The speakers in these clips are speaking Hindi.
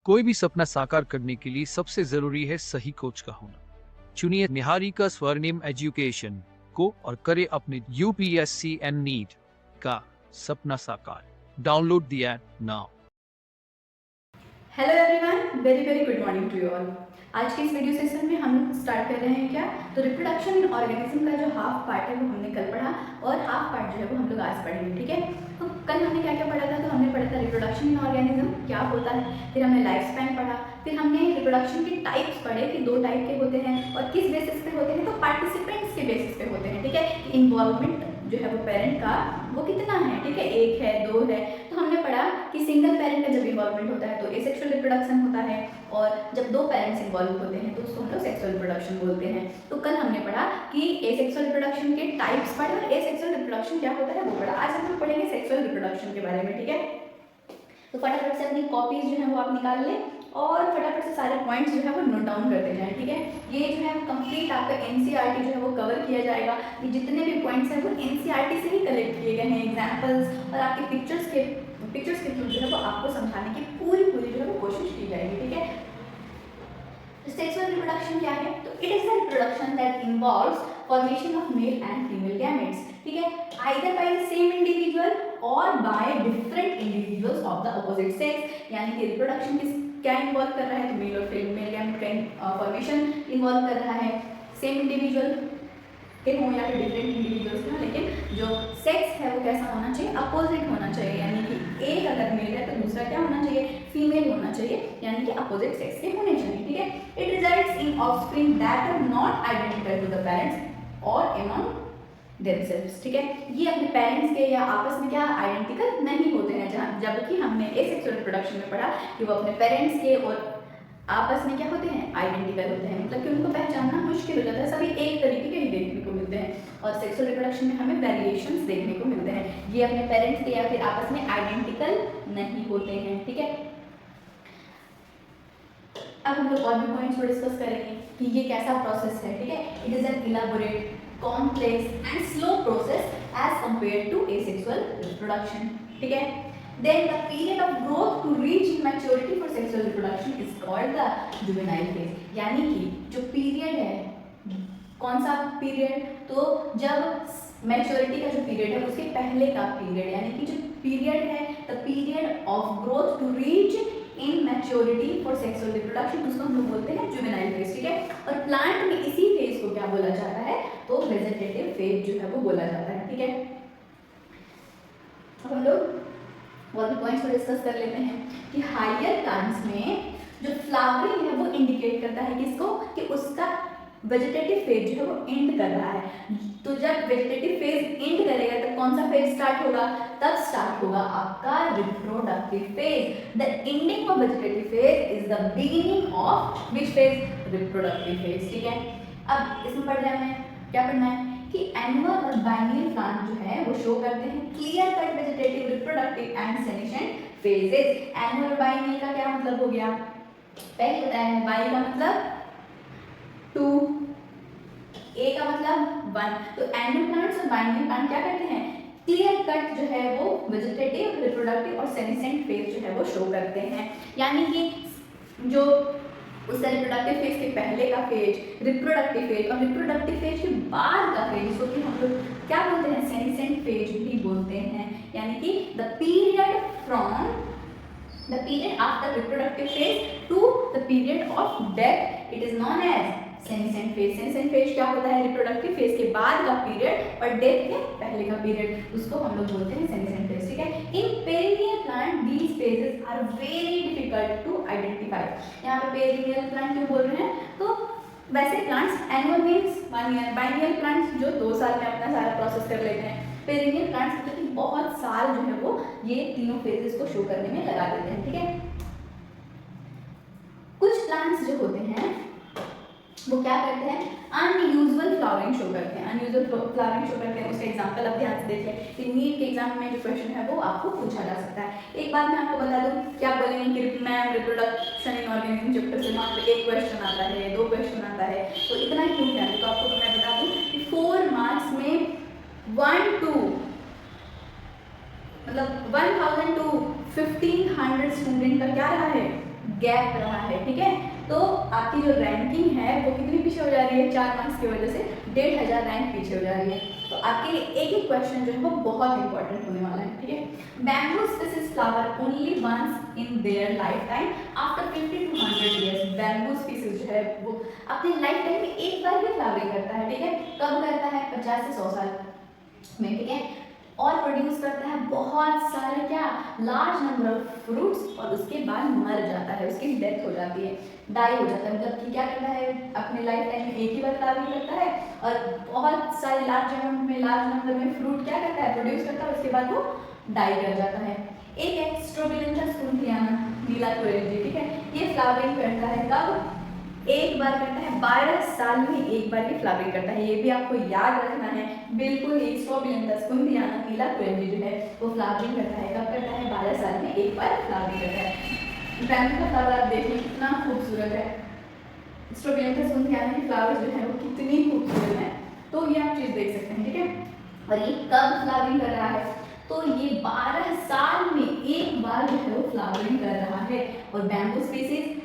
कोई भी सपना साकार करने के लिए सबसे जरूरी है सही कोच का होना। चुनिए निहारिका स्वर्णिम एजुकेशन को और करे अपने यूपीएससी एंड नीट का सपना साकार। Download the app now. Hello everyone, very very good morning to you all. आज के इस वीडियो सेशन में हम स्टार्ट कर रहे हैं क्या, तो रिप्रोडक्शन इन ऑर्गेनिज्म का जो हाफ पार्ट है वो हमने कल पढ़ा और हाफ पार्ट जो है वो हम लोग आज पढ़ेंगे। ठीक है, तो कल हमने क्या क्या पढ़ा था, तो हमने पढ़ा था रिप्रोडक्शन इन ऑर्गेनिज्म क्या होता है, फिर हमने लाइफ स्पैन पढ़ा, फिर हमने रिप्रोडक्शन के टाइप्स पढ़े कि दो टाइप के होते हैं और किस बेसिस पे होते हैं, तो पार्टिसिपेंट्स के बेसिस पे होते हैं। ठीक है, इन्वॉल्वमेंट जो है वो पेरेंट का वो कितना है, ठीक है, एक है दो है। तो हमने पढ़ा कि सिंगल पेरेंट का जब इन्वॉल्वमेंट होता है तो एसेक्सुअल रिप्रोडक्शन होता है और जब दो पेरेंट्स इन्वॉल्व होते हैं तो उसको हम लोग सेक्सुअल रिप्रोडक्शन बोलते हैं। तो कल हमने पढ़ा कि एसेक्सुअल रिप्रोडक्शन के टाइप्स पढ़े और एसेक्सुअल रिप्रोडक्शन क्या होता है वो पढ़ा। आज हम लोग पढ़ेंगे सेक्सुअल रिप्रोडक्शन के बारे में। ठीक है, तो फटाफट से अपनी कॉपीज जो है वो आप निकाल लें और फटाफट से सारे पॉइंट्स जो है वो नोट डाउन करते जाएं। ठीक है, ये जो है कंप्लीट आपका एनसीईआरटी जो है वो कवर किया जाएगा। ये जितने भी पॉइंट्स हैं वो एनसीईआरटी से ही कलेक्ट किए गए हैं, एग्जांपल्स और आपके पिक्चर्स के थ्रू जो है वो आपको समझाने की पूरी जो है वो कोशिश की जाएगी। ठीक है, सेक्सुअल रिप्रोडक्शन क्या है, तो it is the reproduction that involves formation of male and female gametes. ठीक है, either by the same individual और by different individuals of the opposite sex. यानी कि रिप्रोडक्शन क्या इन्वॉल्व कर रहा है, तो मेल और फीमेल गैमेट का फॉर्मेशन इन्वॉल्व कर रहा है, सेम इंडिविजुअल के हों या फिर डिफरेंट इंडिविजुअल्स के हों, लेकिन जो सेक्स है वो कैसा होना चाहिए, अपोजिट होना चाहिए। यानी कि एक अगर मेल है तो दूसरा क्या होना चाहिए, फीमेल होना चाहिए, यानी कि अपोजिट सेक्स के होने चाहिए। ठीक है, it results in offspring that are not identical to the parents और अमंग देमसेल्व्स। ठीक है, ये अपने पेरेंट्स के या आपस में क्या आइडेंटिकल नहीं होते हैं, जहाँ जबकि हमने एसेक्सुअल रिप्रोडक्शन में पढ़ा कि वो अपने पेरेंट्स के और आपस में क्या होते हैं, आइडेंटिकल होते हैं, मतलब कि उनको पहचानना मुश्किल हो जाता है, सभी एक तरीके के ही देखने को मिलते हैं। और सेक्सुअल रिप्रोडक्शन में हमें वेरिएशंस देखने को मिलते हैं, ये अपने पेरेंट्स के या फिर आपस में आइडेंटिकल नहीं होते हैं। ठीक है, अब हम लोग और भी पॉइंट्स को डिस्कस करेंगे कि ये कैसा प्रोसेस है। ठीक है, it is an elaborate complex and slow process as compared to asexual reproduction. ठीक है, then the period of growth to reach maturity for sexual reproduction is called the juvenile phase। यानी कि जो पीरियड है, कौन सा पीरियड, तो जब मैच्योरिटी का जो पीरियड है उसके पहले का पीरियड, यानी कि जो पीरियड है the period of growth to reach in maturity for sexual reproduction, उसको हम लोग बोलते हैं जुवेनाइल फेज। ठीक है, और प्लांट में इसी फेज को क्या बोला जाता है, तो वेजिटेटिव फेज जो है वो बोला जाता है। ठीक है, अब हम लोग और भी पॉइंट्स को डिस्कस कर लेते हैं कि हायर प्लांट्स में जो फ्लावरिंग है वो इंडिकेट करता है किसको, कि उसका वेजिटेटिव फेज जो है वो एंड कर रहा है। तो जब वेजिटेटिव फेज एंड करेगा तब कौन सा फेज स्टार्ट होगा, तब स्टार्ट होगा आपका reproductive phase. The ending of vegetative phase is the beginning of which phase, reproductive phase. ठीक है, अब इसमें पढ़ रहे हैं क्या पढ़ना है कि एनुअल और बाइनियल प्लांट जो है वो शो करते हैं clear cut vegetative, reproductive and senescent phases. Annual biennial का क्या मतलब हो गया, पहले बताया है, बाई का मतलब 2, ए का मतलब 1। तो एनुअल प्लांट्स और बाइनियल प्लांट क्या करते हैं, क्लियर कट जो है वो वेजिटेटिव, रिप्रोडक्टिव और सेनेसेंट फेज जो है वो शो करते हैं। यानी कि जो उसका रिप्रोडक्टिव फेज के पहले का फेज रिप्रोडक्टिव फेज और रिप्रोडक्टिव फेज के बाद का फेज, जिसको कि हम लोग क्या बोलते हैं, सेनेसेंट फेज भी बोलते हैं। यानी कि the period after reproductive phase to the period of death, it is known as senescent phase. Senescent phase क्या होता है, रिप्रोडक्टिव फेज के बाद का पीरियड और डेथ के पहले का पीरियड, उसको हम लोग बोलते हैं सेनेसेंट फेज। ठीक है, in perennial plant these phases are very difficult to identify. यहाँ पे पेरिनियल प्लांट क्यों बोल रहे हैं, तो वैसे plants annual means 1 year, biennial plants जो 2 साल में अपना सारा प्रोसेस कर लेते हैं, पेरिनियल प्लांट्स मतलब कि बहुत साल जो है वो ये तीनों फेजेस को शो करने में लगा देते हैं। ठीक है, कुछ प्लांट्स जो होते हैं वो क्या करते हैं, अनयूजुअल फ्लावरिंग शो करते हैं, अनयूजुअल फ्लावरिंग शो करते हैं। उसका एग्जांपल अब ध्यान से देख लें कि नीट के एग्जाम में जो क्वेश्चन है वो आपको पूछा जा सकता है। एक बात मैं आपको बता दूं, क्या बोलेंगे कि ma'am reproduction in organism chapter से मान लो एक क्वेश्चन आता है, 2 क्वेश्चन आता है, तो इतना क्यों क्या है, तो आपको मैं बता दूं कि 4 मार्क्स में 1 to मतलब 1000 to 1500 स्टूडेंट का क्या रहा है, गैप रहा है, ठीक है। तो आपकी जो रैंकिंग है वो कितनी पीछे हो जा रही है, 4 मार्क्स की वजह से 1500 रैंक पीछे हो जा रही है। तो आपके लिए एक एक क्वेश्चन जो है वो बहुत इंपॉर्टेंट होने वाला है, ठीक है। Bamboo species flower only once in their life time after 50 to 100 years. Bamboo species जो है वो अपनी लाइफ टाइम में एक बार ही फ्लावरिंग करता है, ठीक है। कब करता है, 50 से 100 साल में, ठीक है। और प्रोड्यूस करता है बहुत सारे क्या, लार्ज नंबर ऑफ फ्रूट्स, और उसके बाद मर जाता है, उसकी डेथ हो जाती है, डाई हो जाता है। मतलब कि क्या करता है, अपने लाइफ टाइम में एक ही बार फ्लावरिंग करता है और बहुत सारे लार्ज नंबर में फ्रूट क्या करता है, प्रोड्यूस करता है, उसके बाद वो डाई कर जाता है। एक है स्ट्रोबिलेंथस कुंथियाना नीला कोरेली, ठीक है। ये फ्लावरिंग करता है कब, एक बार करता है, 12 साल में एक बार ये फ्लावरिंग करता है। ये भी आपको याद रखना है बिल्कुल ही। स्ट्रोबिलेंथस कुंथियाना नीला कोरेली जो है वो फ्लावरिंग करता है, कब करता है, 12 साल में एक बार फ्लावरिंग करता है। बैम्बू का फ्लावर आप देखिए कितना खूबसूरत है, स्ट्रोबिलेंथस कुंथियाना की फ्लावर्स जो है वो कितनी खूबसूरत है। तो ये आप चीज देख सकते हैं, ठीक है। और ये कब फ्लावरिंग कर रहा है, तो ये 12 साल में एक बार जो है वो फ्लावरिंग कर रहा है। और बैम्बू स्पीसीज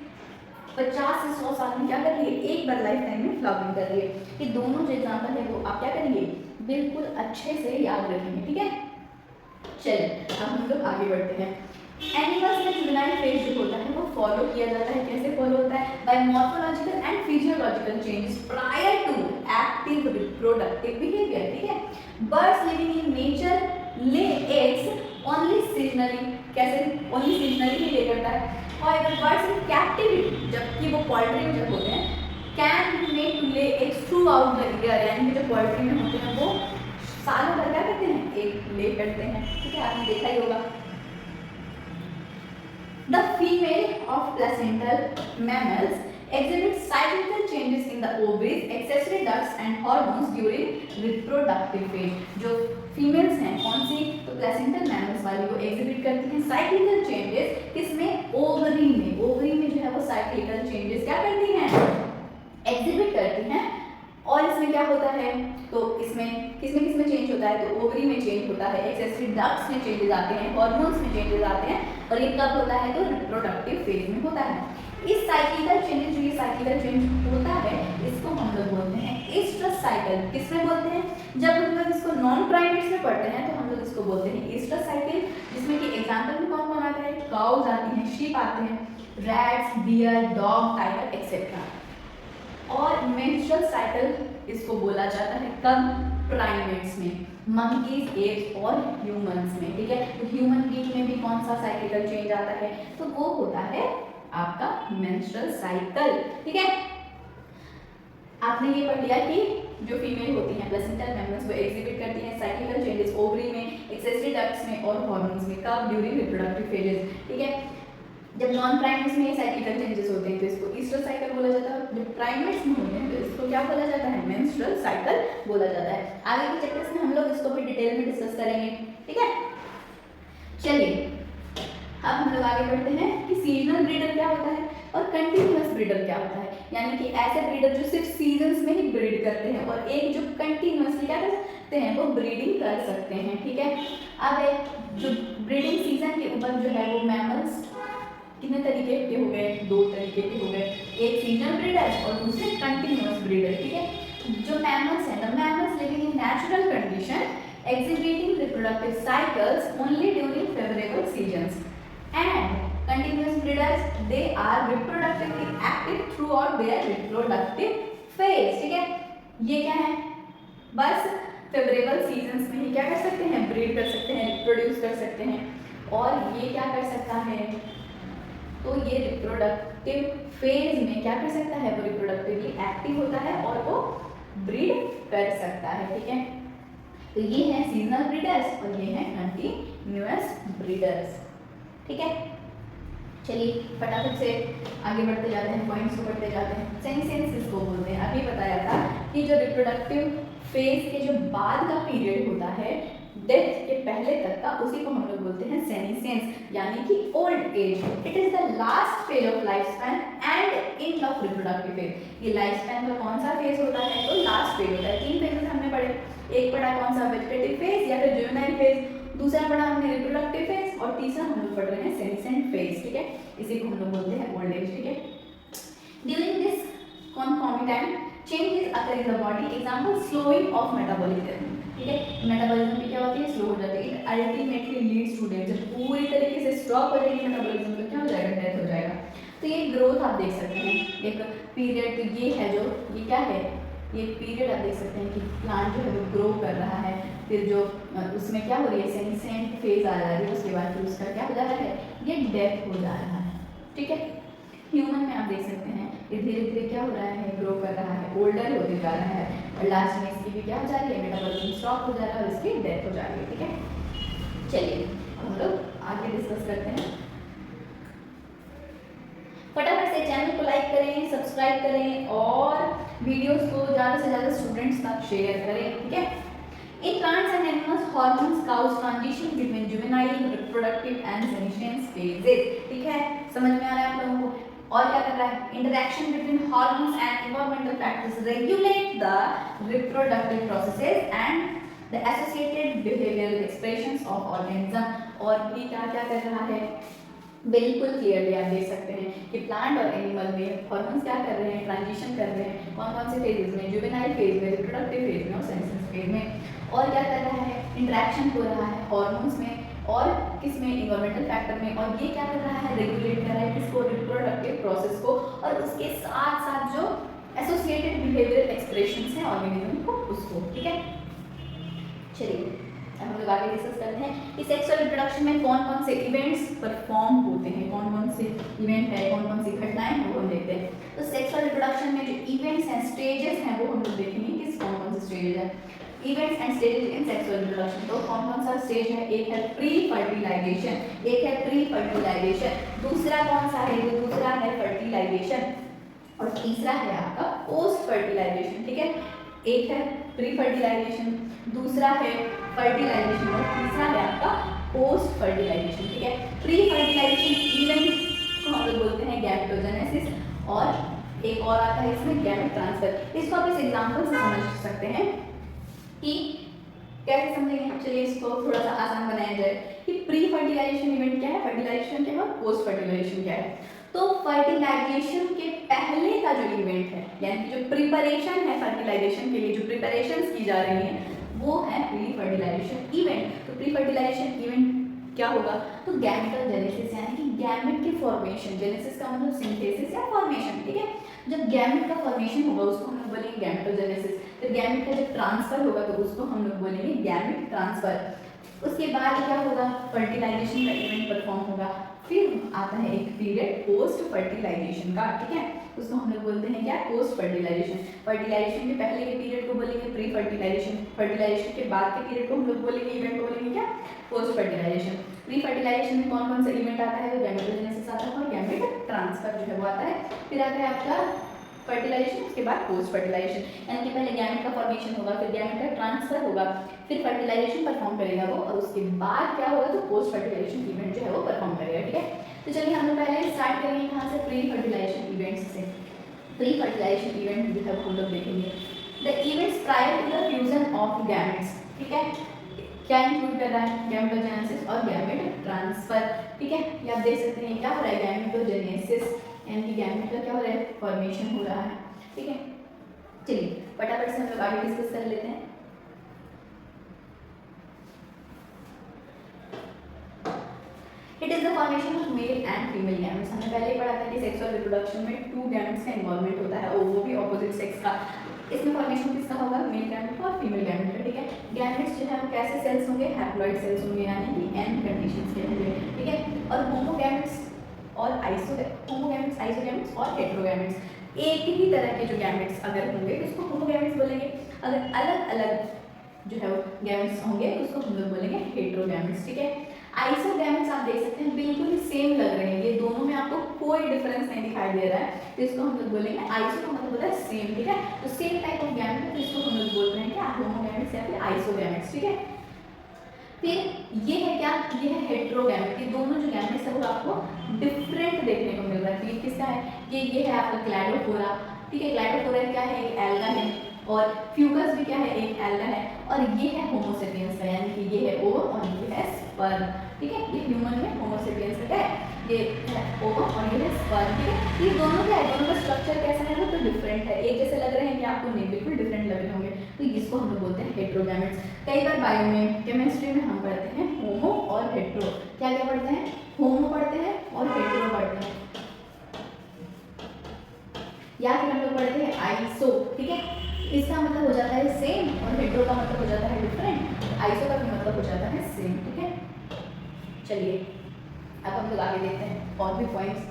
50 से 100 साल में क्या कर रही है, एक बार लाइफ टाइम में फ्लावरिंग कर रही है। ये दोनों जो एग्जाम्पल है वो आप क्या करेंगे, बिल्कुल अच्छे से याद रखेंगे, ठीक है। चलिए अब हम लोग आगे बढ़ते हैं। एनिमल्स में जुवेनाइल फेज जो होता है वो फॉलो किया जाता है, कैसे फॉलो होता है, by morphological and physiological changes prior to active reproductive behaviour, ठीक है। Birds living in nature lay eggs only seasonally, कैसे, ओनली सीजनली ही ले करता है। और बर्ड्स इन कैप्टिविटी, जबकि वो पोल्ट्री में जब होते हैं, can make to lay eggs throughout the year, यानी कि जो पोल्ट्री में होते हैं वो सालों भर क्या करते हैं, एक ले करते हैं, ठीक है, आपने देखा ही होगा। The female of placental mammals exhibit cyclical changes in the ovaries, accessory ducts and hormones during reproductive phase. जो फीमेल्स हैं कौन सी, तो प्लेसेंटल मैमल्स वाली वो एग्जिबिट करती हैं साइक्लिकल चेंजेस, किसमें, ओवरी में। ओवरी में जो है वो साइक्लिकल चेंजेस क्या करती हैं, एग्जिबिट करती हैं। और इसमें क्या होता है, तो इसमें किसमें चेंज होता है, तो ओवरी में चेंज होता है, एक्सेसरी डक्ट्स में चेंजेस आते हैं, हार्मोन्स में चेंजेस आते हैं। और ये कब होता है, तो रिप्रोडक्टिव फेज में होता है। इस साइक्लिकल चेंजेस, जो ये साइक्लिकल चेंज होता है, इसको हम लोग बोलते हैं एस्ट्रस साइकिल। किसमें बोलते हैं, जब हम लोग इसको नॉन प्राइमेट्स में पढ़ते हैं तो हम लोग इसको बोलते हैं एस्ट्रस साइकिल, जिसमें कि एग्जांपल में कौन कौन आता है, काउज आती हैं, शीप आते हैं, rats, deer, dog, tiger etcetera. और मेंस्ट्रुअल साइकिल इसको बोला जाता है कब, प्राइमेट्स में, मंकीज, एप्स और ह्यूमंस में, ठीक है। तो ह्यूमन बीइंग में भी कौन सा साइक्लिकल चेंज आता है, तो वो होता है आपका मेंस्ट्रुअल साइकिल, ठीक है। आपने ये पढ़ लिया कि जो फीमेल होती हैं प्लेसेंटल मेम्ब्रेन्स वो एग्जिबिट करती हैं साइक्लिकल चेंजेस ओवरी में, एक्सेसरी डक्ट्स में और हार्मोन्स में, कब, ड्यूरिंग रिप्रोडक्टिव फेजेस, ठीक है। जब नॉन प्राइमेट्स में साइक्लिकल चेंजेस होते हैं तो इसको ईस्ट्रल साइकिल बोला जाता है, जब प्राइमेट्स में होते हैं तो इसको क्या बोला जाता है, मेंस्ट्रुअल साइकिल बोला जाता है। आगे के चैप्टर्स में हम लोग इसको भी डिटेल में डिस्कस करेंगे, ठीक है। चलिए अब हम लोग आगे बढ़ते हैं कि सीजनल ब्रीडर क्या होता है और कंटिन्यूअस ब्रीडर क्या होता है। यानी कि ऐसे ब्रीडर जो सिर्फ सीजन्स में ही ब्रीड करते हैं और एक जो कंटिन्यूअसली क्या कर सकते हैं, वो ब्रीडिंग कर सकते हैं, ठीक है। अब एक जो ब्रीडिंग सीजन के ऊपर जो है वो मैमल्स कितने तरीके के हो गए, 2 तरीके के हो गए, एक सीजनल ब्रीडर और दूसरे कंटिन्यूअस ब्रीडर, ठीक है। जो मैमल्स हैं, the mammals living in natural condition exhibiting reproductive cycles only during favorable seasons and continuous breeders, they are reproductively active throughout their reproductive phase, ठीक है। ये क्या है, बस फेवरेबल सीजन्स में ही क्या कर सकते हैं, ब्रीड कर सकते हैं, रिप्रोड्यूस कर सकते हैं। और ये क्या कर सकता है, तो ये रिप्रोडक्टिव फेज में क्या कर सकता है, वो रिप्रोडक्टिवली एक्टिव होता है और वो ब्रीड कर सकता है, ठीक है। तो ये है सीजनल ब्रीडर्स और ये है कंटिन्यूअस ब्रीडर्स, ठीक है। चलिए फटाफट से आगे बढ़ते जाते हैं, पॉइंट्स को बढ़ते जाते हैं। सेनेसेंस इसको बोलते हैं। अभी बताया था कि जो रिप्रोडक्टिव फेज के जो बाद का पीरियड होता है डेथ के पहले तक का, उसी को हम लोग बोलते हैं सेनेसेंस, यानी कि old age. It is the last phase of life span and end of reproductive phase. ये लाइफ स्पैन का कौन सा फेज होता है, तो लास्ट फेज होता है। 3 फेजेस हमने पढ़े, एक पढ़ा कौन सा, वेजिटेटिव फेज या फिर जुवेनाइल फेज, दूसरा पढ़ा हमने रिप्रोडक्टिव फेज फेज और तीसरा हम लोग पढ़ रहे हैं सेनेसेंट फेज, ठीक है, इसी को हम लोग बोलते हैं ओल्ड एज, ठीक है। During this concomitant changes occur in the body, example slowing of metabolism, ठीक है। मेटाबॉलिज्म भी क्या होती है, स्लो हो जाती है, it ultimately leads to death, जब पूरी तरीके से स्टॉप हो जाएगी मेटाबॉलिज्म तो क्या हो जाएगा, डेथ हो जाएगा। तो ये ग्रोथ आप देख सकते हैं, एक पीरियड, तो ये है जो, ये क्या है, ये पीरियड आप देख सकते हैं कि प्लांट जो है वो ग्रो कर रहा है, फिर जो उसमें क्या हो रही है, सेनेसेंट फेज आ रहा है, उसके बाद फिर उसका क्या हो जा रहा है, ये डेथ हो जा रहा है, ठीक है। ह्यूमन में आप देख सकते हैं ये धीरे धीरे क्या हो रहा है, ग्रो कर रहा है, ओल्डर होते जा रहा है, और लास्ट में इसकी भी क्या हो जा रही है, मेटाबॉलिज्म स्टॉप हो जा रहा है और इसकी डेथ हो जा रही है, ठीक है। चलिए हम लोग आगे डिस्कस करते हैं। फटाफट से चैनल को लाइक करें, सब्सक्राइब करें और वीडियोस को ज़्यादा से ज़्यादा स्टूडेंट्स तक शेयर करें, ठीक है। In plants and animals, hormones cause transition between juvenile, reproductive and senescence phases, ठीक है, समझ में आ रहा है आप लोगों को। और क्या कर रहा है, interaction between hormones and environmental factors regulate the reproductive processes and the associated behavioural expressions of organism. और भी क्या क्या कर रहा है, बिल्कुल क्लियरली आप देख सकते हैं कि प्लांट और एनिमल में हार्मोन्स क्या कर रहे हैं, ट्रांजिशन कर रहे हैं, कौन कौन से फेजेस में, जुवेनाइल फेज में, रिप्रोडक्टिव फेज में और सेनेसेंस फेज में। और क्या कर रहा है, इंटरेक्शन हो रहा है हार्मोन्स में और किसमें, एनवायरमेंटल फैक्टर में, और ये क्या कर रहा है, रेगुलेट कर रहा है किसको, रिप्रोडक्टिव प्रोसेस को, और उसके साथ साथ जो एसोसिएटेड बिहेवियरल एक्सप्रेशंस हैं ऑर्गेनिज्म को, उसको, ठीक है। चलिए अब हम लोग आगे डिस्कस करते हैं कि सेक्सुअल रिप्रोडक्शन में कौन कौन से इवेंट्स परफॉर्म होते हैं, कौन कौन से इवेंट है, कौन कौन सी घटनाएं हैं वो हम देखते हैं। तो सेक्सुअल रिप्रोडक्शन में जो इवेंट्स हैं, स्टेजेस हैं, वो हम लोग देखेंगे किस कौन कौन से स्टेजेस हैं, events and stages in sexual reproduction. तो कौन कौन सा स्टेज है, एक है प्री फर्टिलाइजेशन, एक है प्री फर्टिलाइजेशन, दूसरा कौन सा है, दूसरा है फर्टिलाइजेशन, और तीसरा है आपका पोस्ट फर्टिलाइजेशन, ठीक है। एक है प्री फर्टिलाइजेशन, दूसरा है फर्टिलाइजेशन और तीसरा है आपका पोस्ट फर्टिलाइजेशन, ठीक है। प्री फर्टिलाइजेशन इवेंट को हम लोग बोलते हैं गैमेटोजेनेसिस, और एक और आता है इसमें गैमेट ट्रांसफर। इसको आप इस एग्जांपल से समझ सकते हैं कि कैसे समझेंगे, चलिए इसको थोड़ा सा आसान बनाया जाए कि प्री फर्टिलाइजेशन इवेंट क्या है, फर्टिलाइजेशन क्या है और पोस्ट फर्टिलाइजेशन क्या है। तो फर्टिलाइजेशन के पहले का जो इवेंट है, यानी कि जो प्रिपरेशन है फर्टिलाइजेशन के लिए, जो प्रिपरेशंस की जा रही हैं, वो है प्री फर्टिलाइजेशन इवेंट। तो प्री फर्टिलाइजेशन इवेंट क्या होगा, तो गैमेटोजेनेसिस यानी कि गैमेट की फॉर्मेशन, जेनेसिस का मतलब सिंथेसिस या फॉर्मेशन, ठीक है। जब गैमेट का फॉर्मेशन होगा उसको हम लोग बोलेंगे गैमेटोजेनेसिस, फिर गैमेट का जब ट्रांसफर होगा तो उसको हम लोग बोलेंगे गैमेट ट्रांसफर। उसके बाद क्या होगा, फर्टिलाइजेशन का इवेंट परफॉर्म होगा, फिर आता है एक पीरियड पोस्ट फर्टिलाइजेशन का, ठीक है, उसको हम लोग बोलते हैं क्या, पोस्ट फर्टिलाइजेशन। फर्टिलाइजेशन के पहले के पीरियड को बोलेंगे प्री फर्टिलाइजेशन, फर्टिलाइजेशन के बाद के पीरियड को हम लोग बोलेंगे, इवेंट को बोलेंगे क्या, पोस्ट फर्टिलाइजेशन। प्री फर्टिलाइजेशन में कौन कौन सा इवेंट आता है, तो गैमेटोजेनेसिस आता है और गैमेट ट्रांसफर जो है वो आता है, फिर आता है आपका फर्टिलाइजेशन, उसके बाद पोस्ट फर्टिलाइजेशन, यानी कि पहले गैमेट का फॉर्मेशन होगा, फिर गैमेट का ट्रांसफर होगा, फिर फर्टिलाइजेशन परफॉर्म करेगा वो, और उसके बाद क्या होगा, तो पोस्ट फर्टिलाइजेशन इवेंट जो है वो परफॉर्म करेगा, ठीक है। तो चलिए हम लोग पहले स्टार्ट करेंगे कहाँ से, प्री फर्टिलाइजेशन इवेंट्स से। प्री फर्टिलाइजेशन इवेंट जो है हम लोग देखेंगे the events prior to the fusion of gametes, ठीक है। क्या इंक्लूड कर रहा है, गैमेटोजेनेसिस और गैमेट ट्रांसफर, ठीक है। ये आप देख सकते हैं क्या हो रहा है, गैमेटोजेनेसिस यानी कि गैमेट का क्या हो रहा है, फॉर्मेशन हो रहा है, ठीक है। चलिए फटाफट से हम लोग आगे डिस्कस कर लेते हैं। It is the formation of male and female gametes. हमने पहले ही पढ़ा था कि सेक्सुअल रिप्रोडक्शन में 2 गैमेट्स का इन्वॉल्वमेंट होता है और वो भी ऑपोजिट सेक्स का। इसमें फॉर्मेशन किसका होगा, मेल गैमेट का और फीमेल गैमेट का, ठीक है। गैमेट्स जो है वो कैसे सेल्स होंगे, हैप्लॉइड सेल्स होंगे, यानी कि एन कंडीशंस के होंगे, ठीक है। और होमोगैमेट्स और होमोगैमेट्स, आइसोगैमेट्स और हेटेरोगैमेट्स, एक ही तरह के जो गैमेट्स अगर होंगे तो उसको होमोगैमेट्स बोलेंगे, अगर अलग अलग जो है वो गैमेट्स होंगे तो उसको हम लोग बोलेंगे हेटेरोगैमेट्स, ठीक है। आइसोगैमेट्स आप देख सकते हैं बिल्कुल ही सेम लग रहे हैं, ये दोनों में आपको कोई डिफरेंस नहीं दिखाई दे रहा है, तो इसको हम लोग बोलेंगे आइसो का मतलब होता है सेम, ठीक है। तो सेम टाइप ऑफ गैमेट है तो इसको हम लोग बोल रहे हैं क्या, होमोगैमेट्स या फिर आइसोगैमेट्स, ठीक है। फिर ये है क्या, ये है हेटेरोगैमेट, ये दोनों जो गैमेट्स है वो आपको डिफरेंट देखने को मिल रहा है। ये किसका है, ये है आपका क्लैडोफोरा, ठीक है। क्लैडोफोरा क्या है, एक एल्गा है, और फ्यूगस भी क्या है, एक एल्गा है, और ये है होमो सेपियंस का, यानी कि ये है ओवम और ये है स्पर्म, ठीक है। ये ह्यूमन में होमो सेपियंस का क्या है, ये है ओवम और ये है स्पर्म, ठीक है। ये दोनों क्या है, दोनों का स्ट्रक्चर कैसा है, तो डिफरेंट है, एक जैसे लग रहे हैं कि आपको नहीं, बिल्कुल डिफरेंट लग रहे होंगे, तो इसको हम लोग बोलते हैं हेटेरोगैमेट्स। कई बार बायो में, केमिस्ट्री में हम पढ़ते हैं होमो और हेटेरो, क्या क्या पढ़ते हैं, होमो पढ़ते हैं और हेटेरो पढ़ते हैं, या फिर हम लोग पढ़ते हैं आइसो, ठीक है। इसका मतलब हो जाता है सेम और हेटेरो का मतलब हो जाता है डिफरेंट, आइसो का भी मतलब हो जाता है सेम, ठीक है। चलिए अब हम लोग आगे देखते हैं और भी पॉइंट्स।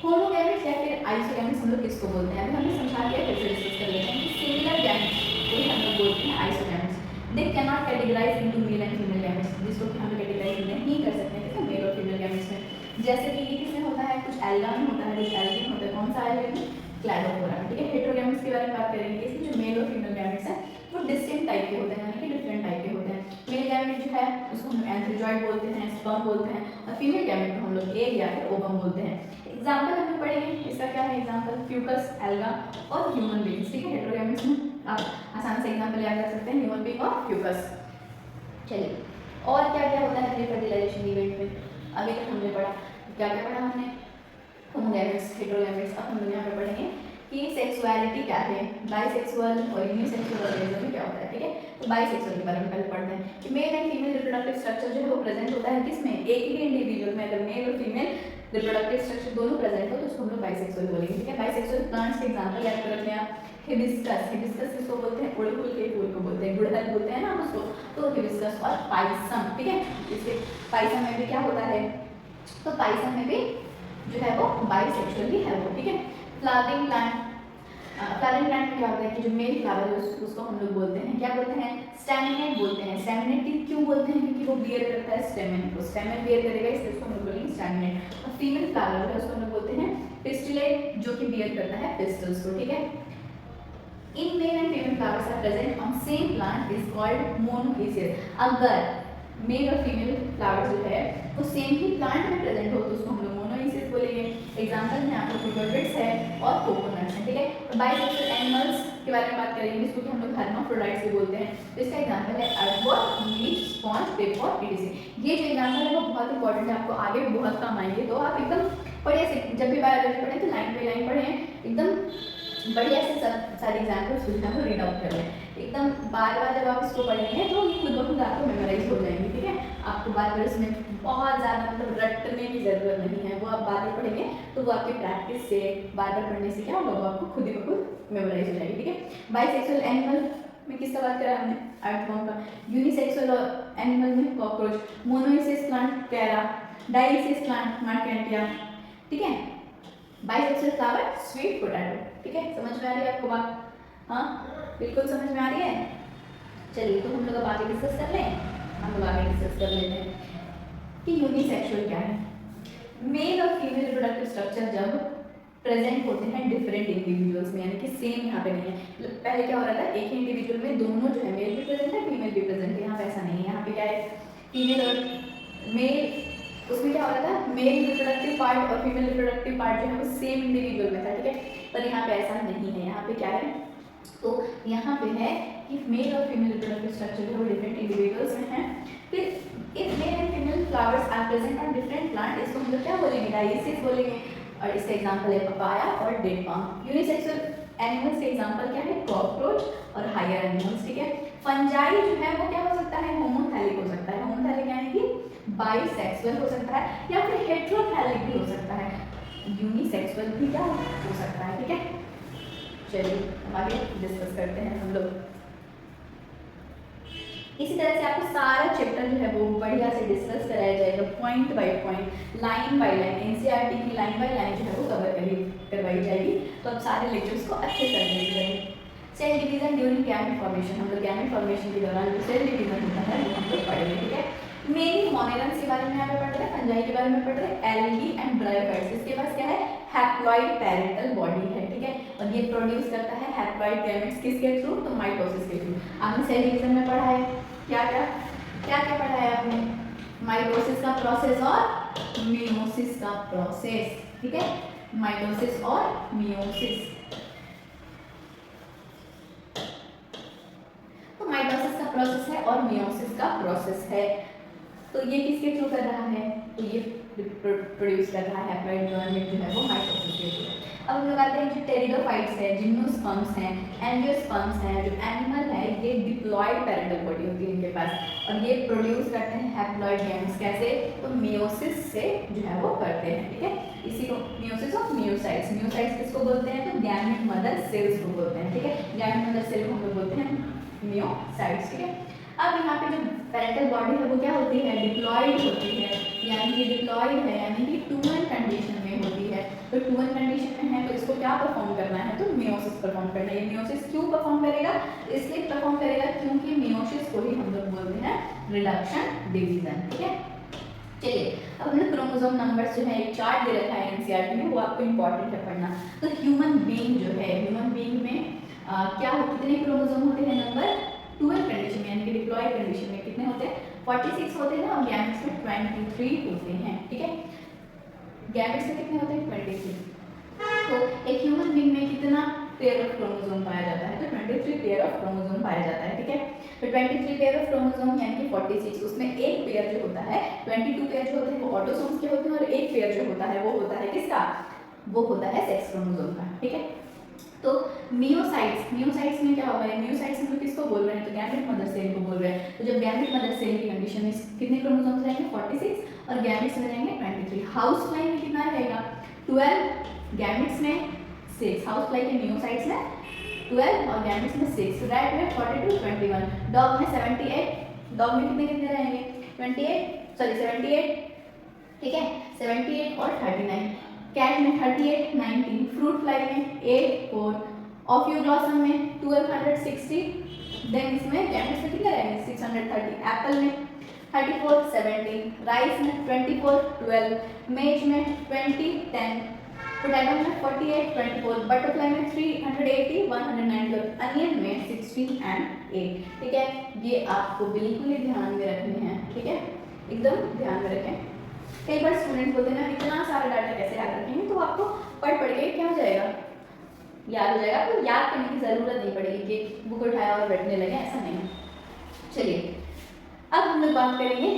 होमोगैमेट्स या फिर आइसोगैमेट्स हम लोग किसको बोलते हैं, अभी हमने समझा दिया, फिर से डिस्कस कर लेते हैं कि सिमिलर गैमेट्स को ही हम लोग बोलते हैं isogametes. They can not categorise into male and female gametes, जिसको कि हम लोग कैटेगराइज नहीं कर सकते हैं, ठीक है, मेल और फीमेल गैमेट्स में। जैसे कि ये किसमें होता है, कुछ एल्गा में होता है, कुछ एल्गिन होता है, कौन सा एल्गा में, क्लैडोफोरा में, ठीक है। हेटेरोगैमेट्स के बारे में बात करेंगे, इसमें जो मेल और फीमेल गैमेट्स हैं वो डिस्टिंक्ट टाइप के होते हैं, यानी कि डिफरेंट टाइप के होते हैं। मेल गैमेट जो है उसको हम एंथ्रोजॉइड बोलते हैं, स्पर्म बोलते हैं, और फीमेल गैमेट को हम लोग एग या फिर ओवम बोलते हैं। एग्जाम्पल हम लोग पढ़ेंगे, इसका क्या है एग्जाम्पल, फ्यूकस, एल्गा और ह्यूमन बींग्स, ठीक है। हेटेरोगैमेट्स में आप आसान से एग्जाम्पल याद कर सकते हैं, ह्यूमन बींग और फ्यूकस। चलिए और क्या क्या होता है फर्टिलाइजेशन इवेंट में, अभी तक हमने पढ़ा, क्या क्या पढ़ा हमने, होमोगैमेट्स, हेटेरोगैमेट्स। अब हम लोग यहाँ पे पढ़ेंगे कि सेक्सुअलिटी क्या है, बाइसेक्सुअल और यूनिसेक्सुअल ऑर्गेनिज्म में क्या होता है, ठीक है। तो बाइसेक्सुअल के बारे में पहले पढ़ते हैं कि mail and female reproductive structure जो है वो प्रेजेंट होता है किसमें, एक ही इंडिविजुअल में, अगर मेल और फीमेल रिप्रोडक्टिव स्ट्रक्चर दोनों प्रेजेंट हो तो उसको हम लोग बाइसेक्सुअल बोलेंगे, ठीक है। बाइसेक्सुअल प्लांट्स के एग्जांपल याद कर रखिए आप, हिबिस्कस, हिबिस्कस किसको बोलते हैं, उड़हुल के फूल को बोलते हैं, गुड़हल बोलते हैं ना उसको, तो हिबिस्कस। और पाइसम, ठीक है, इसके पाइसम में भी क्या होता है, तो पाइसम में भी जो है वो बाइसेक्सुअल ही है वो, ठीक है। फ्लावरिंग प्लांट, फ्लावरिंग प्लांट में क्या होता है कि जो मेल फ्लावर है उसको हम लोग बोलते हैं, क्या बोलते हैं, स्टैमिनेट बोलते हैं। स्टैमिनेट क्यों बोलते हैं, क्योंकि वो बियर करता है स्टेमन को, स्टेमन बियर करेगा इसलिए उसको हम लोग बोलेंगे स्टैमिनेट। और फीमेल फ्लावर है उसको हम लोग बोलते हैं पिस्टिलेट, जो कि बियर करता है पिस्टल्स को, ठीक है। In male and female flowers are present on same plant is called monoecious. अगर मेल और फीमेल फ्लावर जो है वो सेम ही प्लांट में प्रेजेंट हो तो उसको हम लोग मोनोइसियस बोलेंगे। एग्जांपल में आपको क्यूकरबिट्स है और कोकोनट्स है, ठीक है। बाइसेक्सुअल एनिमल्स के बारे में बात करेंगे, इसको हम लोग हर्माफ्रोडाइट्स भी बोलते हैं। तो इसका एग्जांपल है earthworm, leaf, sponge, paper, etc। ये जो एग्जांपल है वो बहुत इंपॉर्टेंट है, आपको आगे भी बहुत काम आएंगे, तो आप एकदम बढ़िया से जब भी बायोलॉजी पढ़ें तो लाइन बाई लाइन पढ़ें, एकदम बढ़िया से सारे एग्जाम्पल्स जो है वो रीड आउट कर लें, एकदम बार बार जब आप इसको पढ़ेंगे तो ये खुद ब खुद आपको मेमोराइज हो जाएंगे, ठीक है। आपको बार बार इसमें बहुत ज़्यादा मतलब रटने की ज़रूरत नहीं है, वो आप बार बार पढ़ेंगे तो वो आपकी प्रैक्टिस से, बार बार पढ़ने से क्या होगा, वो आपको खुद ही ब खुद मेमोराइज हो जाएगी, ठीक है। बाइसेक्सुअल एनिमल में किसका बात करा हमने, अर्थवर्म का। यूनिसेक्सुअल एनिमल में कॉकरोच, मोनोइसिस प्लांट कैरा, डाइसिस प्लांट मार्केंटिया, ठीक है। बाइसेक्सुअल फ्लावर स्वीट पोटैटो, ठीक है। समझ में आ रही है आपको बात, हाँ बिल्कुल समझ में आ रही है। चलिए तो हम लोग अब आगे डिस्कस कर लें, हम लोग आगे डिस्कस कर लेते हैं कि यूनिसेक्सुअल क्या है। मेल और फीमेल रिप्रोडक्टिव स्ट्रक्चर जब प्रेजेंट होते हैं डिफरेंट इंडिविजुअल्स में, यानी कि सेम यहाँ पे नहीं है। पहले क्या हो रहा था, एक ही इंडिविजुअल में दोनों जो है मेल भी प्रेजेंट है फीमेल भी प्रेजेंट है, यहाँ पे ऐसा नहीं है। यहाँ पे क्या है, फीमेल और मेल, उसमें क्या हो रहा था, मेल रिप्रोडक्टिव पार्ट और फीमेल रिप्रोडक्टिव पार्ट जो है वो सेम इंडिविजुअल में था, ठीक है। पर यहाँ पे ऐसा नहीं है, यहाँ पे क्या है, तो यहाँ पे है कि मेल और फीमेल रिप्रोडक्टिव स्ट्रक्चर जो है वो डिफरेंट इंडिविजुअल्स में है। फिर if male and female flowers are present on different plant, इसको हम लोग क्या बोलेंगे, डाइसिस बोलेंगे। और इसका एग्जांपल है पपाया और डेट पाम। यूनिसेक्सुअल एनिमल्स के एग्जांपल क्या है, कॉकरोच और हायर एनिमल्स, ठीक है। फंजाई जो है वो क्या हो सकता है, होमोथैलिक हो सकता है। होमोथैलिक यानी कि बाइसेक्सुअल हो सकता है या फिर हेटेरोथैलिक भी हो सकता है, यूनिसेक्सुअल भी क्या हो सकता है, ठीक है। चलिए हम आगे डिस्कस करते हैं हम लोग। इसी तरह से आपको सारा चैप्टर जो है वो बढ़िया से डिस्कस कराया जाएगा, point by point, line by line. NCERT की लाइन बाय लाइन जो है वो कवर करवाई जाएगी, तो आप सारे लेक्चर्स को अच्छे से समझ जाएंगे। Cell division during gamete formation, हम लोग गैमेट फॉर्मेशन के दौरान जो सेल डिवीजन होता है वो हम लोग पढ़ेंगे, ठीक है। मेनली मोनेरन्स के बारे में यहाँ पे पढ़ रहे हैं, फंजाई के बारे में पढ़ रहे हैं, एल्गी एंड ब्रायोफाइट्स। इसके पास क्या है, हैप्लॉइड पैरेंटल बॉडी है, ठीक है। और ये प्रोड्यूस करता है हैप्लॉइड गैमेट्स किसके थ्रू, तो माइटोसिस के थ्रू। आपने सेल डिवीजन में पढ़ा है, क्या क्या पढ़ा है आपने, माइटोसिस का प्रोसेस और मियोसिस का प्रोसेस, ठीक है। माइटोसिस और मियोसिस, तो माइटोसिस का प्रोसेस है और मियोसिस का प्रोसेस है। तो ये किसके थ्रू कर रहा है, तो ये प्रोड्यूस कर रहा है हैप्लॉइड गवर्नमेंट जो है वो माइटोसिस के थ्रू। अब हम लोग आते हैं जो टेरिडोफाइट्स है, जिम्नोस्पर्म्स हैं, एंजियोस्पर्म्स हैं, जो एनिमल है ये डिप्लॉयड पैरेंटल बॉडी होती है इनके पास और ये प्रोड्यूस करते हैं हैप्लॉइड गैमेट्स। कैसे, तो मियोसिस से जो है वो करते हैं, ठीक है। इसी को मियोसिस ऑफ मियोसाइट्स, मियोसाइट्स किसको बोलते हैं, तो गैमेट मदर सेल्स को बोलते हैं, ठीक है। गैमेट मदर सेल को हम लोग बोलते हैं मियोसाइट्स, ठीक है। अब यहाँ पे जो पैरेंटल बॉडी है वो क्या होती है, डिप्लॉयड होती है, यानी कि डिप्लॉयड है यानी कि 2-1 कंडीशन में होती है। तो 2-1 कंडीशन में है तो इसको क्या परफॉर्म करना है, तो मियोसिस परफॉर्म करना है। ये मियोसिस क्यों परफॉर्म करेगा, इसलिए परफॉर्म करेगा क्योंकि मियोसिस को ही हम लोग बोलते हैं रिडक्शन डिवीजन, ठीक है। चलिए अब हमने क्रोमोसोम नंबर्स जो है एक चार्ट दे रखा है एनसीईआरटी में, वो आपको इंपॉर्टेंट है पढ़ना। तो ह्यूमन बीइंग जो है, ह्यूमन बीइंग में क्या कितने क्रोमोसोम होते हैं, नंबर 12 कंडीशन में यानी कि डिप्लॉयड कंडीशन में कितने होते हैं, 46 होते हैं और गैमेट्स में 23 होते हैं, ठीक है। गैमेट्स में कितने होते हैं, 23। तो एक ह्यूमन बीइंग में कितना पेयर ऑफ क्रोमोसोम पाया जाता है, तो 23 पेयर ऑफ क्रोमोसोम पाया जाता है, ठीक है। तो 23 पेयर ऑफ क्रोमोसोम यानी कि 46, उसमें एक पेयर जो होता है, 22 पेयर जो होते हैं वो ऑटोसोम्स के होते हैं और एक पेयर जो होता है वो होता है किसका, वो होता है सेक्स क्रोमोसोम का, ठीक है। तो मियोसाइट्स, मियोसाइट्स में क्या होगा, मियोसाइट्स में किसको बोल रहे हैं, तो गैमेट मदर सेल को बोल रहे हैं। तो जब गैमेट मदर सेल की कंडीशन में कितने क्रोमोसोम्स रहेंगे, 46 और गैमेट्स में रहेंगे 23। हाउस फ्लाई में कितना रहेगा, 12, गैमेट्स में 6, हाउस फ्लाई के मियोसाइट्स में 12 और गैमेट्स में 6, रैट में 42, 21, डॉग में 78, डॉग में कितने कितने रहेंगे 78, ठीक है, 78 और 39, कैट में 38, 19, फ्रूट फ्लाई में 8, 4, ऑफियोग्लॉसम में 1260, देन इसमें गैमेट्स में कितने रहेंगे 630, एप्पल में 34, 17, राइस में 24, 12, मेज में 20, 10, पोटैटो में 48, 24, बटरफ्लाई में 380, 190, अनियन में 16 and 8, ठीक है। ये आपको बिल्कुल ही ध्यान में रखने हैं, ठीक है, एकदम ध्यान में रखें। कई बार स्टूडेंट बोलते हैं ना इतना सारा डाटा कैसे याद रखेंगे, तो आपको पढ़ के क्या हो जाएगा, याद हो जाएगा। आपको याद करने की जरूरत नहीं पड़ेगी कि बुक उठाया और बैठने लगे, ऐसा नहीं है। चलिए अब हम लोग बात करेंगे,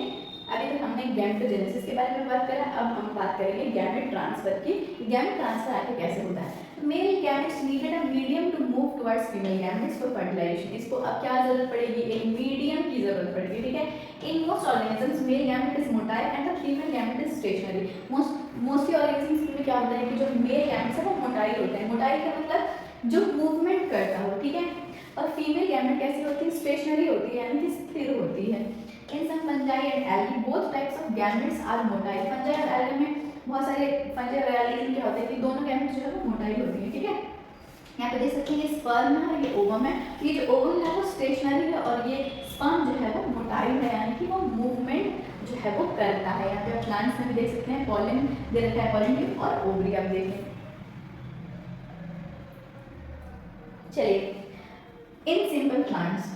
अभी तक हमने गैमेटोजेनेसिस के बारे में बात करा, अब हम बात करेंगे गैमेट ट्रांसफर की। गैमेट ट्रांसफर आखिर कैसे होता है। Male gametes needed a medium to move towards female gametes for fertilization. इसको अब क्या जरूरत पड़ेगी, एक मीडियम की जरूरत पड़ेगी, ठीक है। In most organisms male gamete is motile and the female gamete is stationary. Mostly organisms में क्या होता है कि जो मेल गैमेट्स है वो मोटाइल होते हैं। मोटाइल का मतलब जो मूवमेंट करता हो, ठीक है। और फीमेल गैमेट कैसी होती है, स्टेशनरी होती है यानी कि स्थिर होती है। In some fungi and algae, both types of gametes are motile. Fungi और algae में बहुत सारे fungi और algae में क्या होता है कि दोनों gametes जो है वो मोटाइल होती है, ठीक है। यहाँ पे देख सकते हैं ये स्पर्म है और ये ओवम है। ये जो ओवम है वो स्टेशनरी है और ये स्पर्म जो है वो मोटाइल है यानी कि वो मूवमेंट जो है वो करता है। यहाँ पे आप प्लांट्स में भी देख सकते हैं, पॉलन दे रखा है, पॉलन ट्यूब और ओवरी आप देखें। चलिए in simple plants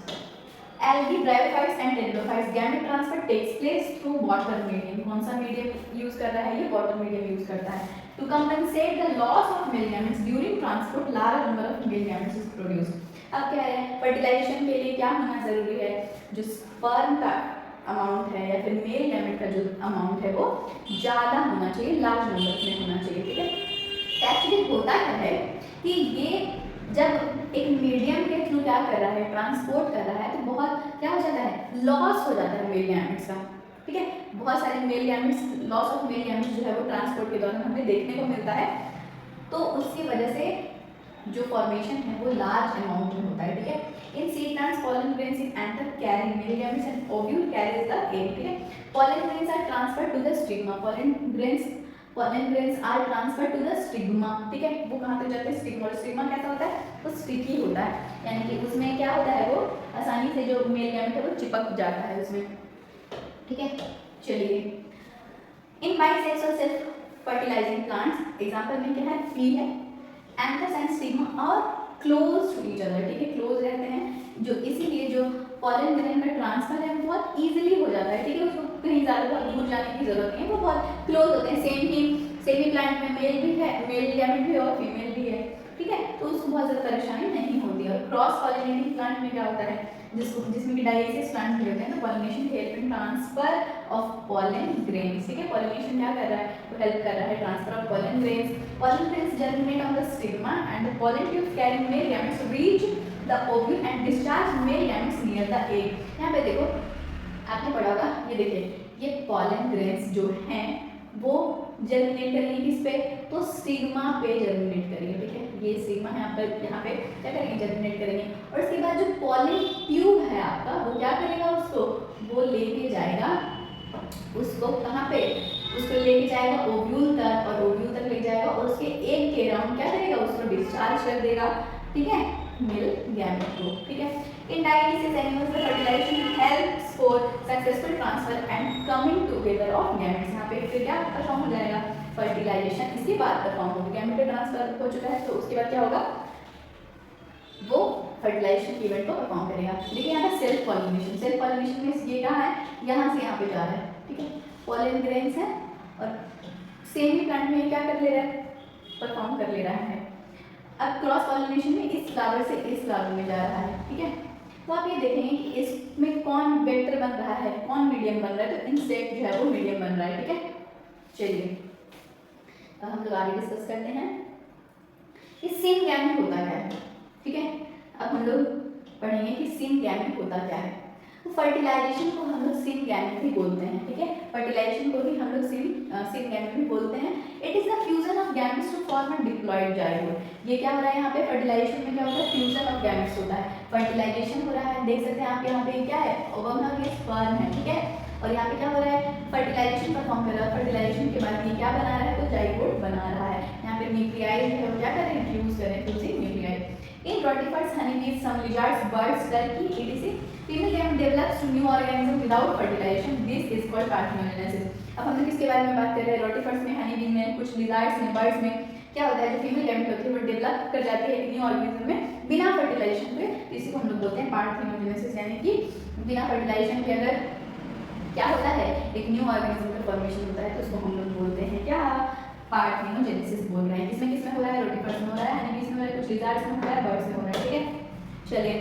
algae, bryophytes and pteridophytes, gamete transfer takes place through water medium. कौन सा मीडियम यूज कर रहा है, ये वाटर मीडियम यूज करता है। To compensate the loss of male gametes during transport, large number of male gametes is produced. अब क्या है, फर्टिलाइजेशन के लिए क्या होना जरूरी है, जो स्पर्म का अमाउंट है या फिर मेल गैमेट का जो अमाउंट है वो ज़्यादा होना चाहिए, लार्ज नंबर में होना चाहिए, ठीक है। एक्चुअली होता क्या है कि ये जब एक मीडियम के थ्रू क्या कर रहा है, ट्रांसपोर्ट कर रहा है, तो बहुत क्या हो जाता है, लॉस हो जाता है मेल गैमेट्स का, ठीक है। बहुत सारे male gametes, loss of male gametes जो है वो ट्रांसपोर्ट के दौरान हमें देखने को मिलता है। तो उसकी वजह से जो फॉर्मेशन है वो लार्ज अमाउंट में होता है, ठीक है। In seed plants pollen grains in anther carry male gametes and ovule carries the egg, ठीक है। pollen grains are transferred to the stigma. pollen grains are transferred to the stigma, ठीक है। वो कहाँ तक जाते हैं, स्टिग्मा। और स्टिग्मा कैसा होता है, वो स्टिकी होता है यानी कि उसमें क्या होता है, वो आसानी से जो मेल गैमेट है वो चिपक जाता है उसमें, ठीक है। चलिए in bisexual self fertilising plants example में क्या है, पी है, एंथस एंड स्टिग्मा और क्लोज टू ईच अदर, ठीक है, क्लोज रहते हैं, जो इसीलिए जो पॉलन ग्रेन का ट्रांसफर है वो बहुत इजीली हो जाता है, ठीक है। उसको कहीं ज़्यादा दूर जाने की जरूरत नहीं है, वो बहुत क्लोज होते हैं। सेम ही प्लांट में मेल भी है, मेल गैमेट भी और फीमेल भी है, ठीक है, तो उसको बहुत ज़्यादा परेशानी नहीं होती है। और क्रॉस पॉलिनेटिंग प्लांट में क्या होता है, जिसमें कि डायलिसिस प्लांट होते हैं, तो pollination help in transfer of pollen grains, ठीक है। पॉलिनेशन क्या कर रहा है, तो हेल्प कर रहा है transfer of pollen grains. Pollen grains germinate on the stigma and the pollen tube carrying male gametes reach the ovule and discharge male gametes near the egg. यहाँ पे देखो आपने पढ़ा होगा, ये देखिए ये पॉलन ग्रेन्स जो हैं वो जर्मिनेट करेंगे किस पे, तो स्टिग्मा पे जर्मिनेट करेंगे, ठीक है। ये स्टिग्मा यहाँ पे क्या करेंगे, जर्मिनेट करेंगे। और उसके बाद जो पॉलन ट्यूब है आपका वो क्या करेगा, उसको वो लेके जाएगा, उसको कहाँ पे, उसको लेके जाएगा ओव्यूल तक, और ओव्यूल तक ले जाएगा और उसके एग के अराउंड क्या करेगा, उसको डिस्चार्ज कर देगा, ठीक है, मेल गैमेट को, ठीक है। In dialysis animals, the fertilization helps for successful transfer and coming together of gametes। यहाँ पे फिर क्या परफॉर्म हो जाएगा, फर्टिलाइजेशन इसके बाद परफॉर्म होगा, गैमेट ट्रांसफर हो चुका है तो उसके बाद क्या होगा, वो फर्टिलाइजेशन इवेंट को परफॉर्म करेगा। देखिए यहाँ पे सेल्फ पॉलिनेशन, सेल्फ पॉलिनेशन में ये कहाँ है, यहाँ से यहाँ पे जा रहा है, ठीक है। पॉलन ग्रेन्स है और सेम ही प्लांट में क्या कर ले रहा है, परफॉर्म कर ले रहा है। अब क्रॉस पॉलिनेशन में इस फ्लावर से इस फ्लावर में जा रहा है, ठीक है। तो आप ये देखेंगे कि इसमें कौन वेक्टर बन रहा है, कौन मीडियम बन रहा है, तो इंसेक्ट जो है वो मीडियम बन रहा है, ठीक है। चलिए अब हम लोग आगे डिस्कस करते हैं कि सिन गैमेट होता क्या है, ठीक है। अब हम लोग पढ़ेंगे कि सिन गैमेट होता क्या है। तो फर्टिलाइजेशन को हम लोग सिन गैमेट भी बोलते हैं, ठीक है। फर्टिलाइजेशन को भी हम लोग सिन गैमेट भी बोलते हैं। It is the fusion of gametes to form a diploid zygote. ये क्या हो रहा है यहाँ पे, फर्टिलाइजेशन में क्या होता है, फ्यूजन ऑफ गैमेट्स होता है, फर्टिलाइजेशन हो रहा है। देख सकते हैं आप यहाँ पे क्या है, ओवम है, ये स्पर्म है, ठीक है। और यहाँ पे क्या हो रहा है, फर्टिलाइजेशन परफॉर्म कर रहा है। फर्टिलाइजेशन के बाद ये क्या बना रहा है, तो जाइगोट बना रहा है। यहाँ पे न्यूक्लियाई जो है क्या करें, फ्यूज करें, fusing nuclei. In rotifers, honeybees, some lizards, birds, turkey, etc. Female gamete develops new organism without fertilization. This is called parthenogenesis. अब हम लोग किसके बारे में बात कर रहे हैं, रोटिफर्स में, हनी बी में, कुछ लिजार्ड्स में, बर्ड्स में क्या होता है, जो फीमेल गैमेट होती है वो डेवलप कर जाती है एक न्यू ऑर्गेनिज्म में बिना फर्टिलाइजेशन के। इसी को हम लोग बोलते हैं पार्थेनोजेनेसिस, यानी कि बिना फर्टिलाइजेशन के अगर क्या होता है, एक न्यू ऑर्गेनिज्म का फॉर्मेशन होता है, तो उसको हम लोग बोलते हैं क्या, पार्थेनोजेनेसिस बोल रहे हैं। इसमें किसमें हो रहा है, रोटिफर्स में हो रहा है, हनी बीज में हो रहा है, कुछ लिजार्ड्स में हो रहा है, बर्ड्स में हो रहा है, ठीक है। चलिए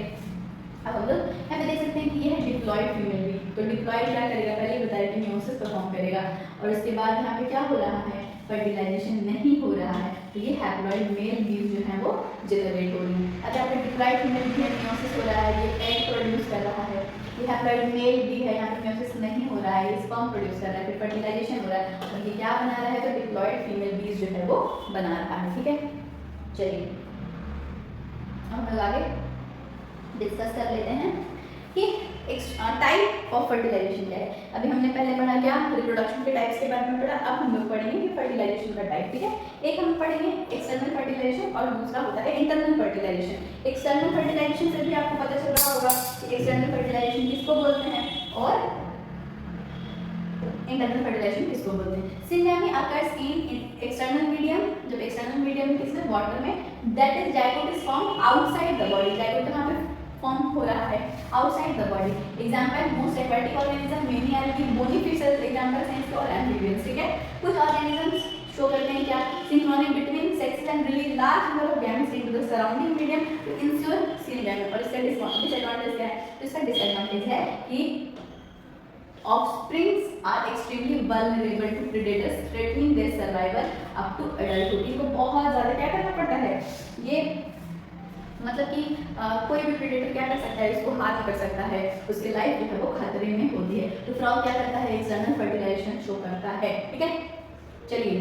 अब हम लोग यहाँ पे देख सकते हैं कि ये है डिप्लॉयड फीमेल बी। तो डिप्लॉयड क्या करेगा, पहले बताया कि मियोसिस परफॉर्म करेगा, और उसके बाद यहाँ पे क्या हो रहा है, फर्टिलाइजेशन नहीं हो रहा है, तो ये हैप्लॉइड मेल बीज जो है वो जनरेट हो रही है। अगर आपने डिप्लॉयड फीमेल बी है, मियोसिस हो रहा है, ये एग प्रोड्यूस कर रहा है। ये हैप्लॉइड मेल बी है, यहाँ पे मियोसिस नहीं हो रहा है, स्पर्म प्रोड्यूस कर रहा है, फिर फर्टिलाइजेशन हो रहा है, और ये क्या बना रहा है, तो डिप्लॉयड फीमेल बीज जो है वो बना रहा है, ठीक है। चलिए अब हम लोग आगे डिस्कस कर लेते हैं कि टाइप ऑफ फर्टिलाइजेशन क्या है। अभी हमने पहले पढ़ा क्या, रिप्रोडक्शन के टाइप्स के बारे में पढ़ा। अब हम लोग पढ़ेंगे कि फर्टिलाइजेशन का टाइप, ठीक है। एक हम पढ़ेंगे एक्सटर्नल फर्टिलाइजेशन और दूसरा होता है इंटरनल फर्टिलाइजेशन। एक्सटर्नल फर्टिलाइजेशन से भी आपको पता चल रहा होगा कि एक्सटर्नल फर्टिलाइजेशन किसको बोलते हैं और इंटरनल फर्टिलाइजेशन किसको बोलते हैं। Syngamy occurs in external medium, जब एक्सटर्नल मीडियम किसमें, वाटर में, that is zygote is form outside the body. Zygote कहाँ पे फॉर्म हो रहा है, outside the body. Example most aquatic organism, many algae, bony fishes, example हैं इसके, और एम्फीबियंस, ठीक है। कुछ ऑर्गेनिजम्स शो करते हैं क्या, synchronic between sexes and release large number of gametes into the surrounding medium to ensure syngamy. और इसका डिसएडवांटेज क्या है, तो इसका डिसएडवांटेज है कि offsprings are extremely vulnerable to predators threatening their survival up to adulthood। इनको बहुत ज़्यादा क्या करना पड़ता है, ये मतलब कि कोई भी प्रेडेटर क्या कर सकता है, इसको हार्म कर सकता है, उसकी लाइफ जो है वो खतरे में होती है। तो फ्रॉग क्या करता है, एक्सटर्नल फर्टिलाइजेशन शो करता है, ठीक है। चलिए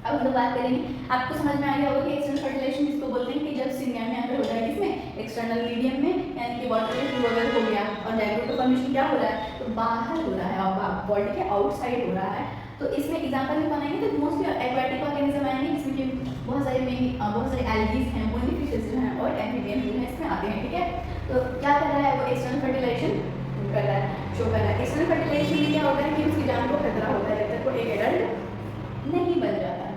अब हम लोग बात करेंगे, आपको समझ में आ गया होगा कि एक्सटर्नल फर्टिलाइजेशन किसको बोलते हैं, कि जब सिंगेमी अंदर होता है किसमें, एक्सटर्नल मीडियम में, यानी कि वाटर के थ्रू अगर हो गया, और जाइगोट का फॉर्मेशन क्या हो रहा है, तो बाहर हो रहा है और बॉडी के आउटसाइड हो रहा है। तो इसमें एग्जांपल में बनाएंगे तो मोस्टली एक्वाटिक ऑर्गेनिज्म आएंगे, जिसमें कि बहुत सारे एल्गीज हैं, बोनी फिशेस जो हैं, और एम्फीबियंस जो हैं इसमें आते हैं, ठीक है। तो क्या कर रहा है वो, एक्सटर्नल फर्टिलाइजेशन कर रहा है, शो कर रहा है। एक्सटर्नल फर्टिलाइजेशन में क्या होता है कि उसकी जान को खतरा होता है जब तक वो एक एडल्ट नहीं बन जाता है।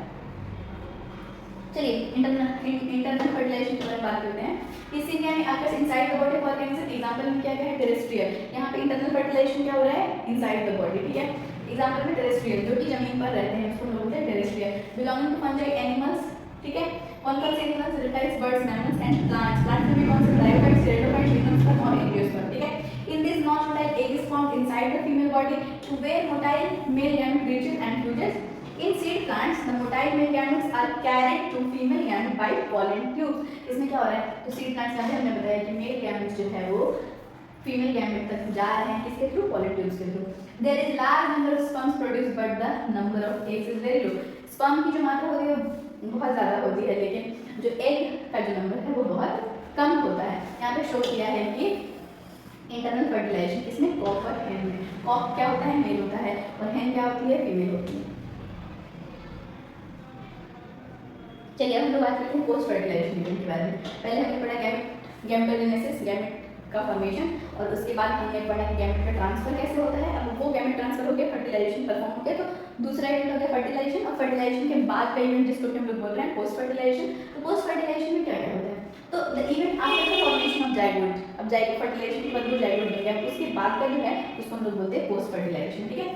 चलिए इंटरनल फर्टिलाइजेशन के बारे में बात करते हैं। इसी में occurs inside the body of organism, example में क्या क्या है, टेरेस्ट्रियल। यहाँ पे इंटरनल फर्टिलाइजेशन क्या हो रहा है, इनसाइड द बॉडी, ठीक है। एग्जांपल में टेरेस्ट्रियल, जो कि जमीन पर रहते हैं उसको हम बोलते हैं terrestrial. Belonging to fungi animals, ठीक है। कौन कौन से animals, reptiles, birds, mammals and plants. Plants में कौन से ब्रायोफाइट्स, टेरिडोफाइट्स, लिग्नोस्पर्म और एंजियोस्पर्म, ठीक है। In this non motile egg is found inside the female body to where motile male gamete reaches and fuses. In seed plants, the motile male gametes are carried to female gamete by pollen tubes. इसमें क्या हो रहा है, तो सीड प्लांट्स में हमने बताया कि मेल गैमेट्स जो है वो फीमेल गैमेट तक जा रहे हैं, किसके थ्रू, pollen tubes के through. There is large number of sperms produced but the number of eggs is very low. Sperm की जो मात्रा होती है बहुत ज़्यादा होती है, लेकिन जो एग का जो नंबर है वो बहुत कम होता है। यहाँ पे शो किया है कि इंटरनल फर्टिलाइजेशन किसमें, कॉक और हेन में। कॉक क्या होता है, मेल होता है, और हेन क्या होती है, फीमेल होती है। चलिए हम लोग बात करते हैं पोस्ट फर्टिलाइजेशन इवेंट के बारे में। पहले हमने पढ़ा गैमेटोजेनेसिस, गैमेट का फॉर्मेशन, और उसके बाद हमने पढ़ा कि गैमेट का ट्रांसफर कैसे होता है। अब वो गैमेट ट्रांसफर हो गया, फर्टिलाइजेशन परफॉर्म हो गया, तो दूसरा इवेंट हो गया फर्टिलाइजेशन, और फर्टिलाइजेशन के बाद का इवेंट जिसको हम लोग बोल रहे हैं पोस्ट फर्टिलाइजेशन। तो पोस्ट फर्टिलाइजेशन में क्या क्या होता है, तो the event after the formation of zygote. अब जाइगोट फर्टिलाइजेशन के बाद वो जाइगोट बन गया, उसके बाद का जो है उसको हम लोग बोलते हैं पोस्ट फर्टिलाइजेशन, ठीक है।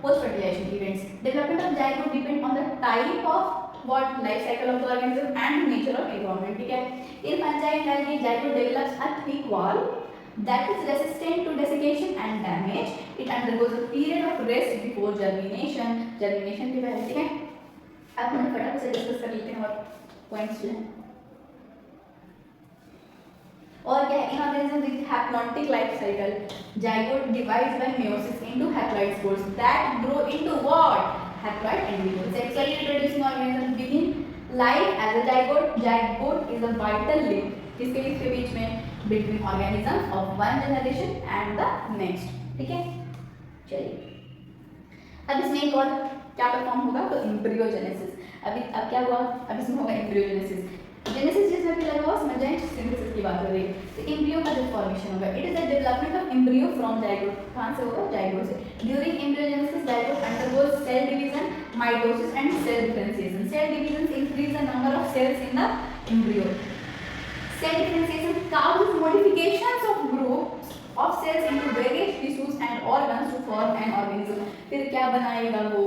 Post fertilization events, development of zygote depend on the type of what life cycle of the organism and nature of environment, ठीक है। In fungi and algae, zygote develops a thick wall that is resistant to desiccation and damage. It undergoes a period of rest before germination के पहले, ठीक है। अब हम फटाफट से डिस्कस कर लेते हैं और पॉइंट्स जो हैं। और क्या है, इन organism with haplontic life cycle, zygote divides bye meiosis into haploid spores that grow into what, haploid embryo. Sexually reproducing organisms begin life as a zygote. Zygote is a vital link किसके बीच के बीच में, between organisms of one generation and the next, ठीक है। चलिए अब इसमें एक और क्या परफॉर्म होगा, तो एम्ब्रियोजेनेसिस। अब क्या हुआ, अब इसमें होगा एम्ब्रियोजेनेसिस। जेनेसिस जिसमें भी लगा हुआ समझ जाए, सिंथेसिस की बात हो रही है। तो एम्ब्रियो का जो फॉर्मेशन होगा, it is the development of embryo from zygote. कहां से होगा, जाइगोट से। During embryogenesis zygote undergoes cell division, mitosis and cell differentiation. Cell division increase the number of cells in the embryo. Cell differentiation causes modifications of groups of cells into various tissues and organs to form an organism. फिर क्या बनाएगा वो,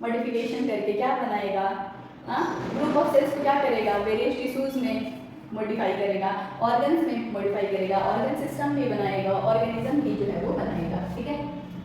मॉडिफिकेशन करके क्या बनाएगा, ग्रुप ऑफ सेल्स को क्या करेगा, वेरियस टिश्यूज में मॉडिफाई करेगा, ऑर्गन्स में मॉडिफाई करेगा, ऑर्गन सिस्टम भी बनाएगा, ऑर्गेनिज्म भी जो है वो बनाएगा, ठीक है।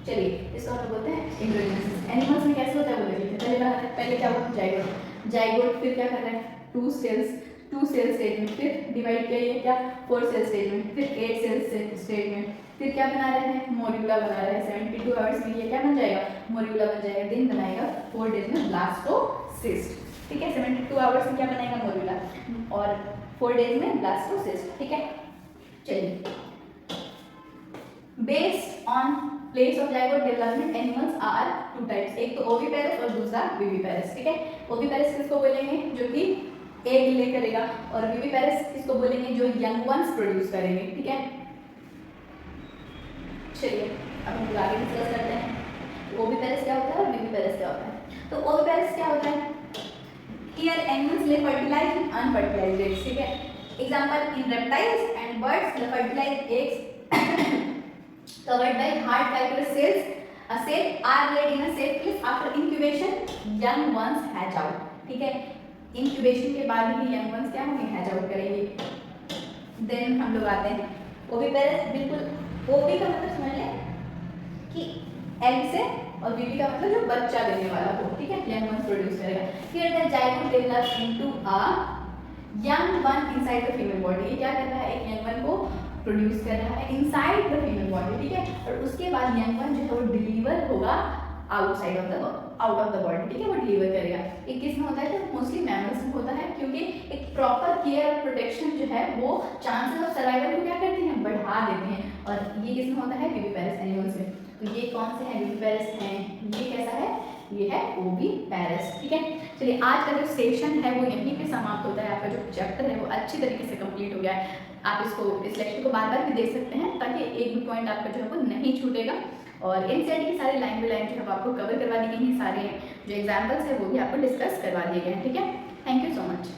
चलिए इसको हम बोलते हैं एम्ब्रियोजेनेसिस। एनिमल्स में कैसे होता है वो देखते हैं। पहले क्या हुआ, जाइगोट। जाइगोट फिर क्या कर रहा है, टू सेल स्टेज में, फिर डिवाइड किया ये क्या, 4 सेल स्टेज में, फिर 8 सेल स्टेज में, फिर क्या बना रहे हैं, मोरिकुला बना रहे हैं। 72 आवर्स में ये क्या बन जाएगा, मोरिकुला बन जाएगा। दिन बनाएगा 4 डेज में ब्लास्टोसिस्ट, ठीक है। 72 आवर्स में क्या बनेगा, मोरिकुला, और 4 डेज में ब्लास्टोसिस्ट, ठीक है। चलिए based on place of zygote development animals are 2 types, एक तो ओविपेरस और दूसरा विविपेरस, ठीक है। ओविपेरस किसको बोलेंगे, जो कि एग ले करेगा, और विविपेरस किसको बोलेंगे, जो यंग वंस प्रोड्यूस करेंगे, ठीक है। चलिए अब हम आगे डिस्कस करते हैं ओविपेरस क्या होता है और विविपेरस क्या होता है। तो ओविपेरस क्या होता है, here animals lay fertilized and unfertilized eggs, ठीक है। Example in reptiles and birds, the fertilized eggs covered by hard fibrous cells, a cell are laid in a safe place after incubation, young ones hatch out, ठीक है। इंक्यूबेशन के बाद ही यंग वंस क्या होंगे, हैच आउट करेंगे। देन हम लोग आते हैं ओविपेरस, बिल्कुल ओवी का मतलब समझ लें कि एग से, और बीबी का मतलब जो बच्चा देने वाला हो, ठीक है, यंग वन प्रोड्यूस करेगा। फिर the zygote develops into a young one inside the female body. ये क्या कर रहा है, एक यंग वन को प्रोड्यूस कर रहा है इनसाइड द फीमेल बॉडी, ठीक है। और उसके बाद यंग वन जो है वो डिलीवर होगा outside of the out of the body, ठीक है, वो डिलीवर करेगा। एक किस में होता है, तो मोस्टली मैमल्स में होता है, क्योंकि एक प्रॉपर केयर और प्रोटेक्शन जो है वो चांसेस ऑफ सर्वाइवल को क्या करते हैं, बढ़ा देते हैं। और ये किस में होता है, विविपेरस एनिमल्स में। तो ये कौन से हैं, विविपेरस हैं। ये कैसा है, ये है ओविपेरस, ठीक है। चलिए आज का जो सेशन है वो यहीं पे समाप्त होता है। आपका जो चैप्टर है वो अच्छी तरीके से कंप्लीट हो गया है। आप इस लेक्चर को बार बार भी देख सकते हैं, ताकि एक भी पॉइंट आपका जो है वो नहीं छूटेगा। और एनसीईआरटी की सारी लाइन बाय लाइन जो है आपको कवर करवा दी गई हैं, सारे जो एग्जाम्पल्स है वो भी आपको डिस्कस करवा दिए गए हैं, ठीक है। Thank you so much.